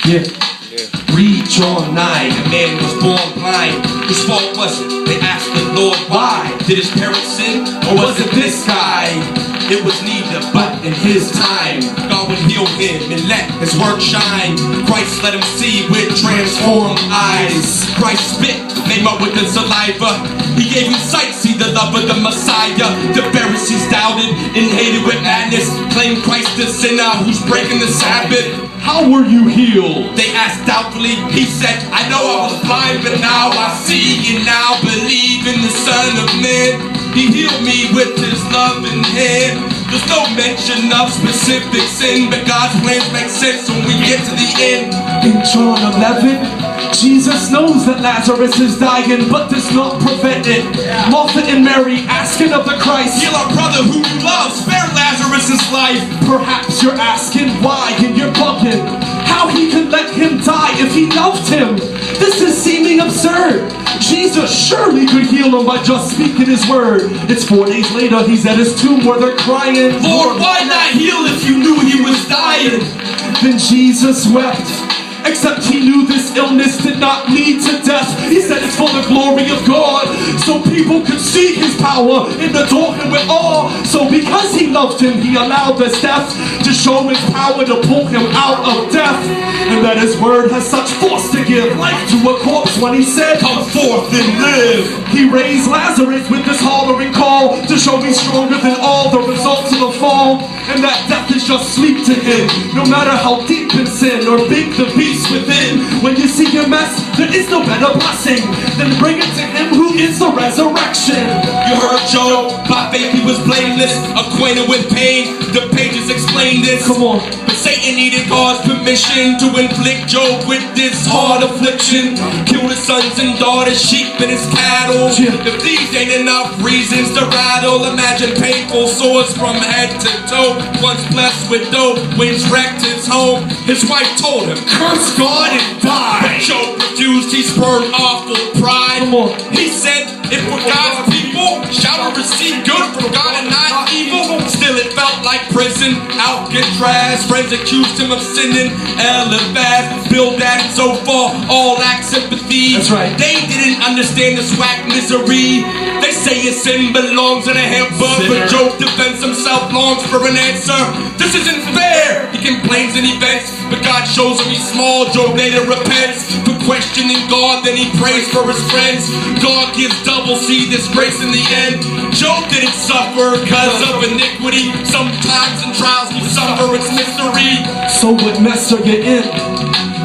Yeah. Read John 9, a man was born blind. His fault wasn't. They asked the Lord why. Did his parents sin, or was it this guy? It was neither, but in his time, God would heal him and let his work shine. Christ let him see with transformed eyes. Christ spit, made up with the saliva. He gave him sight, see the love of the Messiah. The Pharisees doubted and hated with madness, claimed Christ the sinner who's breaking the Sabbath. How were you healed? They asked doubtfully. He said, I know I was blind, but now I see, and now believe in the Son of Man. He healed me with his loving hand. There's no mention of specific sin, but God's plans make sense when we get to the end. In John 11, Jesus knows that Lazarus is dying, but does not prevent it. Martha and Mary asking of the Christ, heal our brother who you love, spare Lazarus' life. Perhaps you're asking why, and you're bugging. How he could let him die if he loved him? This is seeming absurd. Jesus surely could heal him by just speaking his word. It's 4 days later, he's at his tomb where they're crying, Lord, why not heal if you knew he was dying? Then Jesus wept. Except he knew this illness did not lead to death. He said it's for the glory of God, so people could see his power and adore him with awe. So because he loved him, he allowed this death to show his power to pull him out of death. And that his word has such force to give life to a corpse when he said, come forth and live. He raised Lazarus with this hollering call to show he's stronger than all the results of the fall. And that death is just sleep to him, no matter how deep in sin or big the beast within. When you see your mess, there is no better blessing than to bring it to him who is the resurrection. You heard Job, by faith he was blameless, acquainted with pain. The pages explain this. Come on. But Satan needed God's permission to inflict Job with this hard affliction. Kill his sons and daughters, sheep and his cattle. If these ain't enough reasons to rattle, imagine painful sores from head to toe. Once blessed with dough, winds wrecked his home. His wife told him, curse God and die. But Job refused, he spurned awful pride. He said, if we're God's people, shall we receive good from God and not evil? Still it felt like prison, Alcatraz. Friends accused him of sinning, Eliphaz, Bildad, and so far, all lack sympathy. That's right. They didn't understand this whack misery. They say his sin belongs in a hamper, but Job defends himself, longs for an answer. This isn't fair. He complains and he vents, but God shows him he's small. Job later repents for questioning God, then he prays for his friends. God gives double seed, this grace in the end. Job didn't suffer because of iniquity. Sometimes in trials we suffer, it's mystery. So what mess are you in?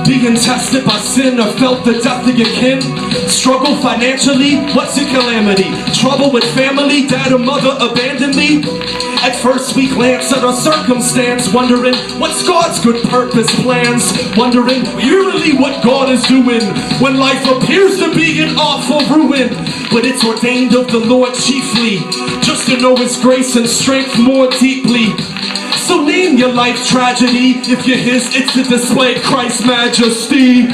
Being tested by sin or felt the death of your kin? Struggle financially? What's your calamity? Trouble with family? Dad or mother abandoned me? At first we glance at our circumstance, wondering what's God's good purpose plans, wondering really what God is doing when life appears to be an awful ruin. But it's ordained of the Lord chiefly, just to know his grace and strength more deeply. So name your life tragedy. If you're his, it's to display Christ's majesty.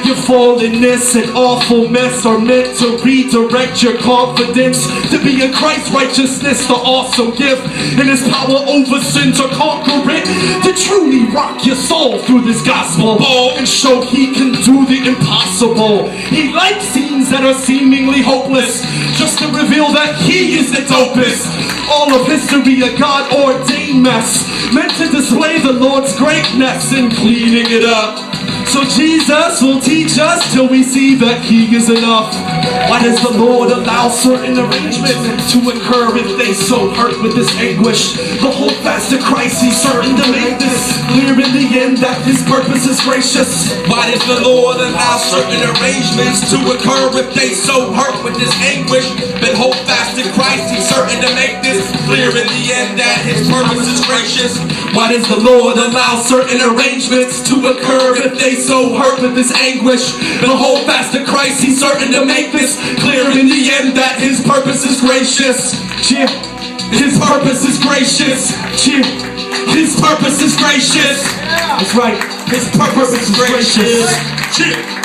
Your fallenness and awful mess are meant to redirect your confidence to be in Christ's righteousness, the awesome gift, and his power over sin to conquer it, to truly rock your soul through this gospel and show he can do the impossible. He likes scenes that are seemingly hopeless, just to reveal that he is the dopest. All of history a God-ordained mess, meant to display the Lord's greatness in cleaning it up. So Jesus will teach us till we see that he is enough. Why does the Lord allow certain arrangements to occur if they so hurt with this anguish? But hold fast to Christ, he's certain to make this clear in the end that his purpose is gracious. Why does the Lord allow certain arrangements to occur if they so hurt with this anguish? But hold fast to Christ, he's certain to make this clear in the end that his purpose is gracious. Why does the Lord allow certain arrangements to occur if they so hurt with this anguish? But hold fast to Christ, he's certain to make this clear in the end that his purpose is gracious. Cheer. His purpose is gracious. Cheer. His purpose is gracious. That's right. His purpose is gracious. Cheer.